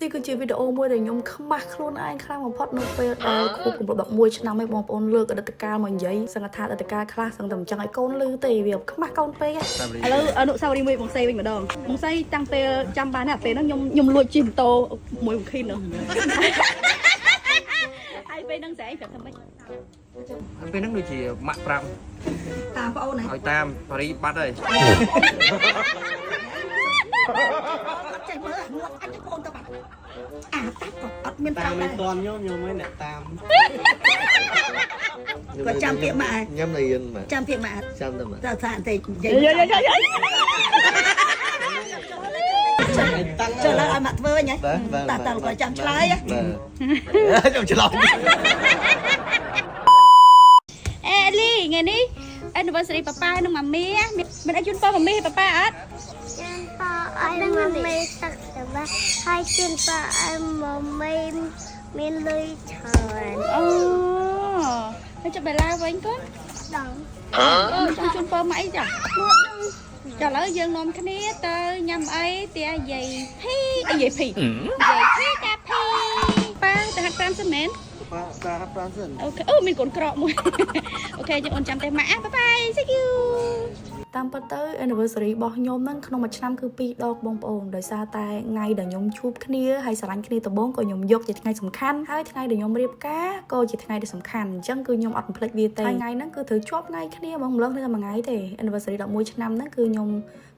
นี่คือวิดีโอมวยแต่ยมขมักខ្លួនឯងខ្លាំងបំផុតនៅពេលដែលខួបកំណត់11ឆ្នាំឯងបងប្អូនលើកអតីតកាលមកនិយាយសង្កត់ថាអតីតកាលខ្លះសឹងតែមិនចឹងឲ្យកូនលឺទេវាខ្មាស់កូនពេកឥឡូវអនុស្សាវរីយ៍មួយបងសៃវិញម្ដងបងសៃតាំងពេលចាំបានណាពេលហ្នឹងខ្ញុំលួចជិះម៉ូតូមួយបងខីននោះហើយពេលហ្នឹងស្អីប្រាប់ថាម៉េចពេលហ្នឹងដូចជាម៉ាក់5តាមបងអូនហើយតាមប៉ារីបាត់ហើយចេះមើលងាប់អត់បងទៅបាត់អាតាក៏អត់មានតាមមិនតន់ខ្ញុំឯងអ្នកតាមគាត់ចាំពាក្យម៉ាក់ញ៉ាំនៅយិនម៉ាក់ចាំពាក្យម៉ាក់ចាំតែម៉ាក់តែថាតែនិយាយចុះឡើងឲ្យម៉ាក់ធ្វើវិញហ៎តាគាត់ចាំឆ្លើយចាំឆ្លើយអេលីថ្ងៃនេះ anniversary ប៉ាប៉ានិងម៉ាមីមានអីជូនប៉ាម៉ាមីឲ្យប៉ាប៉ាអត់ប៉ាអីម៉ាមីទឹកទៅហើយជូនប៉ាអីម៉ាមីមានលុយច្រើនអូហើយចុះបេឡាវិញកូនដល់ចង់ជូនប៉ាមកអីចាចាឥឡូវយើងនាំគ្នាទៅញ៉ាំអីផ្ទះយាយភីយាយភីកាភីប៉ាទៅហាត់5សិនមែនប៉ាហាត់5សិនអូខេអូមានកូនក្រក់មួយអូខេយើងអូនចាំតែម៉ាក់បាយបាយ thank you តាមពិតទៅ anniversary របស់ខ្ញុំហ្នឹងក្នុងមួយឆ្នាំគឺ2ដងបងប្អូនដោយសារតែថ្ងៃដែលខ្ញុំជួបគ្នាហើយស្រឡាញ់គ្នាដំបូងក៏ខ្ញុំយកជាថ្ងៃសំខាន់ហើយថ្ងៃដែលខ្ញុំរៀបការក៏ជាថ្ងៃដែលសំខាន់អញ្ចឹងគឺខ្ញុំអត់បំភ្លេចវាទេថ្ងៃហ្នឹងគឺត្រូវជាប់ថ្ងៃគ្នាហ្មងម្លងគ្នាតែមួយថ្ងៃទេ anniversary 11ឆ្នាំហ្នឹងគឺខ្ញុំ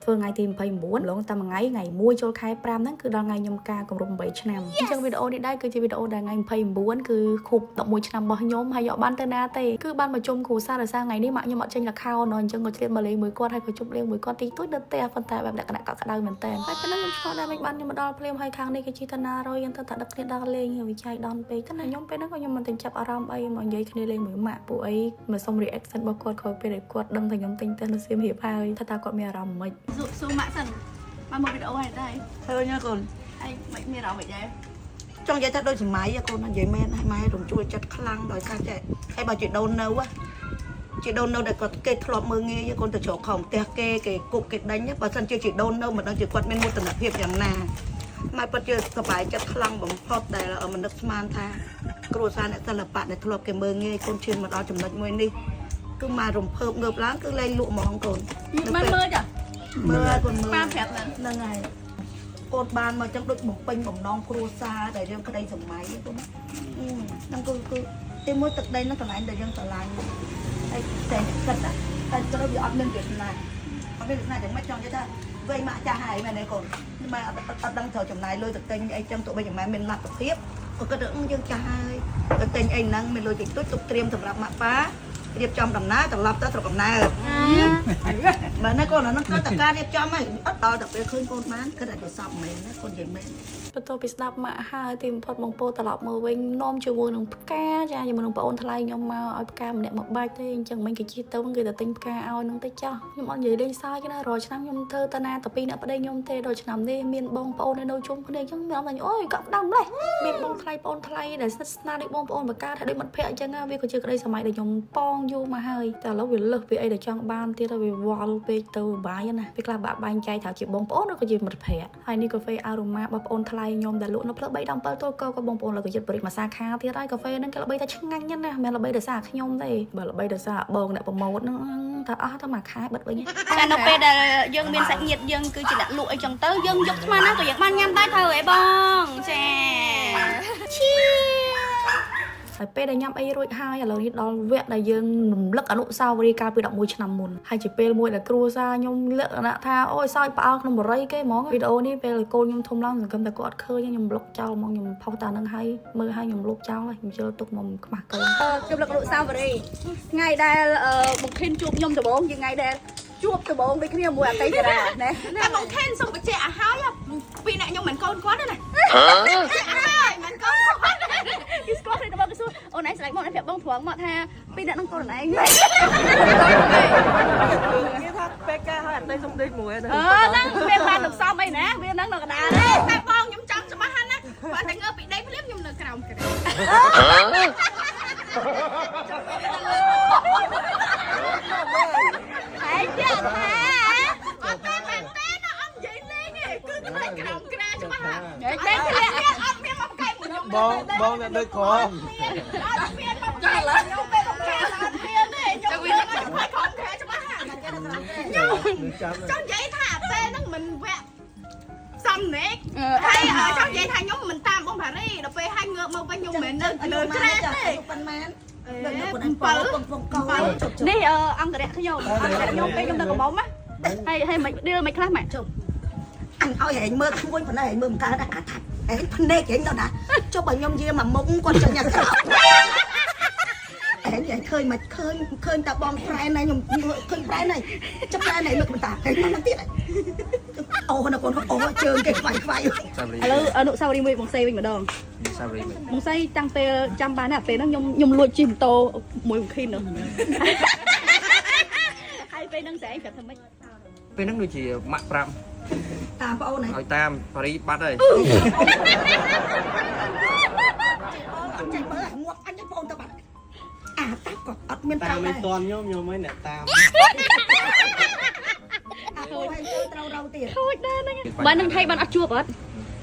ធ្វើថ្ងៃទី29ម្លងតែមួយថ្ងៃ1ចូលខែ5ហ្នឹងគឺដល់ថ្ងៃខ្ញុំការគម្រប់8ឆ្នាំអញ្ចឹងវីដេអូនេះដែរគឺជាវីដេអូដែលថ្ងៃ29គឺខួប11ឆ្នាំរបស់ខ្ញុំហើយយកបានទៅណាទេគឺបានមកជុំគ្រួសារដោយសារថ្ងៃនេះម៉ាក់ខ្ញុំអត់ចេញលខោណអញ្ចឹងក៏ឆ្លៀតមកលេងមួយគាត់ហើយក៏ជប់លេងមួយគាត់ទីទួចនៅផ្ទះប៉ុន្តែបែបលក្ខណៈកក់ក្ដៅមែនតើហើយពេលហ្នឹងខ្ញុំឆ្លងដែរមិនបានខ្ញុំមកដល់ភ្លាមហើយខាងនេះគេជិះតាណារយយើងទៅតែដឹកគ្នាដល់លេងវិច័យដនពេកតែខ្ញុំពេលហ្នឹងក៏ខ្ញុំមិនទិញចាប់អារម្មណ៍អីមកនិយាយគ្នាលេងមួយម៉ាក់ពួកអីមកសុំ reaction របស់គាត់ក្រោយពេលដែលគាត់ដឹងថាខ្ញុំទិញទៅនៅសៀមរាបហើយថាតើគាត់មានអារម្មណ៍មិនស៊ូម៉ាក់សិនមកវីដេអូហើយដែរឃើញណាកូនហើយមិនមានអារម្មណ៍មិនដែរចង់និយាយថាដូចសម័យកូននិយាយមែនហើយម៉ែរំជួលចិត្តខ្លាំងដោយសារចេះហើយបើជាដូននៅជាដូននៅដែលគាត់គេធ្លាប់មើលងាយកូនទៅជ្រកខំផ្ទះគេគប់គេដេញបើសិនជាដូននៅមិនដឹងជាគាត់មានមោទនភាពយ៉ាងណាម៉ែពិតជាសប្បាយចិត្តខ្លាំងបំផុតដែលមិននឹកស្មានថាគ្រួសារអ្នកសិល្បៈដែលធ្លាប់គេមើលងាយកូនឈានមកដល់ចំណុចមួយនេះគឺមករំភើបងើបឡើងគឺលែងលក់ហ្មងកូនមិនមើលចាមើលកូនមើលប៉ាប្រាប់ហ្នឹងហើយកូនបានមកចឹងដូចបំពេញបំណងគ្រួសារដែលយើងក្តីសម័យកូនហ្នឹងគឺទីមួយទឹកដីហ្នឹងកន្លែងដែលយើងស្រឡាញ់ហើយតែគិតតែត្រូវវាអត់មានវាសនាអត់មានវាសនាចឹងមិនចង់និយាយថាវ័យម៉ាក់ចាស់ហើយមែនទេកូនម៉ែអត់ដឹងត្រូវចំណាយលុយទៅទិញអីចឹងទោះបីយ៉ាងម៉ែមានលទ្ធភាពក៏គិតថាយើងចាស់ហើយទៅទិញអីហ្នឹងមានលុយតិចតួចទុកត្រៀមសម្រាប់ម៉ាក់ប៉ារៀបចំដំណើរត្រឡប់ទៅស្រុកកំណើតបើណាកូនអានោះគាត់តែការរៀបចំហើយអត់ដល់តែពេលឃើញកូនបានគិតតែសពមែនណាកូននិយាយមែនបន្ទាប់ពីស្ដាប់ម៉ាក់ហើយទីបំផុតបងពោត្រឡប់មកវិញនាំជាមួយនឹងផ្កាចាជាមួយនឹងបងអូនថ្លៃខ្ញុំមកឲ្យផ្កាម្នាក់មកបាច់ទេអញ្ចឹងមិញគេជិះទៅគេទៅទិញផ្កាឲ្យនឹងទៅចាស់ខ្ញុំអត់និយាយលេងសើចណារាល់ឆ្នាំខ្ញុំធ្វើតាណាតែពីអ្នកប្តីខ្ញុំទេដល់ឆ្នាំនេះមានបងប្អូននៅជុំគ្នាអញ្ចឹងខ្ញុំថាអូយក៏ដើមម្លេះមានបងថ្លៃបងអូនថ្លៃដែលស្និទ្ធស្នាលដូចបងប្អូនបកាថាដូចមិត្តភក្តិអញ្ចឹងវាក៏ជាក្តីសម័យដែលខ្ញុំប៉ងយូរមកហើយតែឥឡូវវាលើសពីអីដែលចង់បានទៀតហើយវាវល់ពេកទៅបាយណាពេលខ្លះបាក់បែងចែកថាជាបងប្អូនឬក៏ជាមិត្តភក្តិហើយនេះកាហ្វេអារ៉ូម៉ាបងប្អូនថ្លៃខ្ញុំដែលលក់នៅផ្លូវ3ដល់7តូកក៏បងប្អូនលើកចិត្តបរិមាសាខាទៀតហើយកាហ្វេហ្នឹងគេល្បីថាឆ្ងាញ់ណាស់មិនល្បីដោយសារខ្ញុំទេបើល្បីដោយសារបងអ្នកប្រម៉ូទហ្នឹងថាអស់ទៅមួយខែបិទវិញតែនៅពេលដែលយើងមានសាច់ញាតិយើងគឺជាអ្នកលក់អីចឹងទៅយើងយកស្មានណាក៏យើងបានញ៉ាំដែរត្រូវអីបងចាឈីហើយពេលដែលញ៉ាំអីរួចហើយឥឡូវនេះដល់វគ្គដែលយើងរំលឹកអនុស្សាវរីយ៍កាលពី11ឆ្នាំមុនហើយជាពេលមួយដែលគ្រួសារខ្ញុំលក្ខណៈថាអូយសើចផ្អើលក្នុងបរិយគេហ្មងវីដេអូនេះពេលកូនខ្ញុំធំឡើងសង្ឃឹមតែគាត់អត់ឃើញខ្ញុំលុកចោលហ្មងខ្ញុំផុសតានឹងហើយមើលហើយខ្ញុំលុកចោលហើយខ្ញុំជិលទុកមកខ្មាស់កូនខ្ញុំលឹកអនុស្សាវរីយ៍ថ្ងៃដែលបងខិនជួបខ្ញុំដំបូងជាថ្ងៃដែលជួបដំបូងដូចគ្នាមួយអតីតតារាណាតែបងខិនសុំបញ្ជាក់ឲ្យហើយពីអ្នកខ្ញុំមិនកូនគាត់ទេណាមិនកូនគាត់គេស្គាល់គ្នាទៅបងគេសួរអូនឯងស្រែកមកប្រាប់បងព្រមមកថាពីអ្នកនឹងកូនឯងគេថាពេលកាហើយអត់ទៅសុំដេកមួយទៅហ្នឹងមានបាននឹងសំអីណាវាហ្នឹងនៅកណ្ដាលទេតែបងខ្ញុំចង់ច្បាស់ណាបើតែងើពីដេកភ្លាមខ្ញុំនៅក្រោមក្រែហើយចាថាអត់ទេមែនទេអត់និយាយលេងទេគឺនៅក្រោមក្រែច្បាស់ណាស់តែធ្លាក់ បងអ្នកដូចក្រម ចាឡើយខ្ញុំពេលខ្ញុំខែអត់មានទេខ្ញុំវិញខ្ញុំខំខែច្បាស់ណាស់គេដល់ចង់និយាយថាពេលហ្នឹងមិនវគ្គសំណេកហើយចង់និយាយថាខ្ញុំមិនតាមបងបារីដល់ពេលហើយងើបមកវិញខ្ញុំមិននៅលើក្រែទេប៉ុន្មាននេះអង្គរៈខ្ញុំពេលខ្ញុំនៅកំមុំណាហើយមិនឌីលមិនខ្លះម៉ាក់ជុំអញឲ្យហែងមើលខ្លួនប៉ុណ្ណេះហែងមើលមិនកើតអាថាហែងភ្នែកហែងដល់ណាចុះបើខ្ញុំយាមមកមុខគាត់ចង់ញ៉ាំក្រោយហែងឃើញមកឃើញតែបងប្រែណៃខ្ញុំឃើញប្រែណៃចាប់ប្រែណៃមើលមិនតាហែងមកទៀតអូនៅកូនអូជើងគេខ្វាយខ្វាយឥឡូវអនុសាវរីយ៍មួយបងសេវិញម្ដង សាវរី បងស្អីតាំងពេលចាំបានណាពេលហ្នឹងខ្ញុំលួចជិះម៉ូតូមួយខីននោះហើយពេលហ្នឹងស្អីគាត់ធ្វើម៉េច ពេលហ្នឹងដូចជាម៉ាក់5 តាមបងអូន ឲ្យតាមប៉ារីបាត់ហើយ ចេញមើលងាប់អញបងអូនទៅបាត់អាតាប់ក៏អត់មាន តាមមិន ដែរ តន់ខ្ញុំឯងអ្នកតាម អាហូចហើយត្រូវរងទៀត ខូចដែរហ្នឹងបើនឹងថៃបានអត់ជួបអត់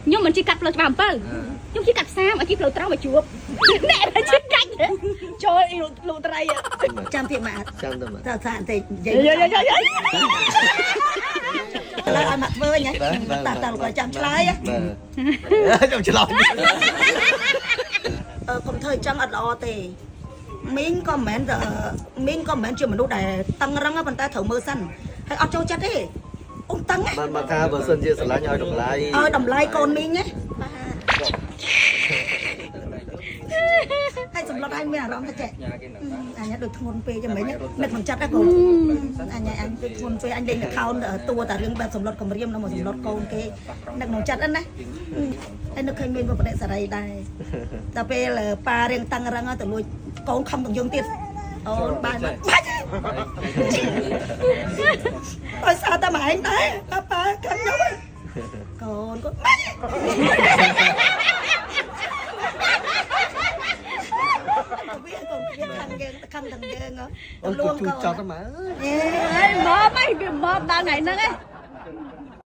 ខ្ញុំមិនជិះកាត់ផ្លូវច្បារ7ខ្ញុំជិះកាត់ផ្សារឲ្យជិះផ្លូវត្រង់មកជួបអ្នកតែជិះកាច់ចូលអ៊ីលូត្រី ចាំទៀតមក ចាំទៅមក តើថាតែនិយាយ យាយ ឥឡូវឲ្យមកធ្វើញ៉ាតាក៏ចាំឆ្លើយ ចាំឆ្លង កុំធ្វើអញ្ចឹងអត់ល្អទេមីងក៏មិនមែនជាមនុស្សដែលតឹងរឹងប៉ុន្តែត្រូវមើលសិនហើយអត់ចូលចិត្តទេអូនតឹង បានមកថាបើសិនជាស្រឡាញ់ឲ្យតម្លៃ ឲ្យតម្លៃកូនមីងណាហើយសម្លុតឲ្យមានអារម្មណ៍ថាចេះអញដូចធ្ងន់ពេកយ៉ាងម៉េចនឹកមិនចិត្តណាកូនអញដូចធ្ងន់ពេកអញលេងតែខោនតួតែរឿងបែបសម្លុតកំរៀមនៅមកសម្លុតកូនគេនឹកមិនចិត្តណាហើយនឹកឃើញមានបដិសេរីដែរតែពេលប៉ារៀងតឹងរឹងទៅលួចកូនខំទាំងយើងទៀតអូនបាយមកឲ្យសារតែមកឯងដែរប៉ាខំខ្ញុំកូនគាត់វាកូនវាខំទាំងយើង អូនជួយចោតទៅមក ហេមកមកវាមកដល់ថ្ងៃហ្នឹងឯង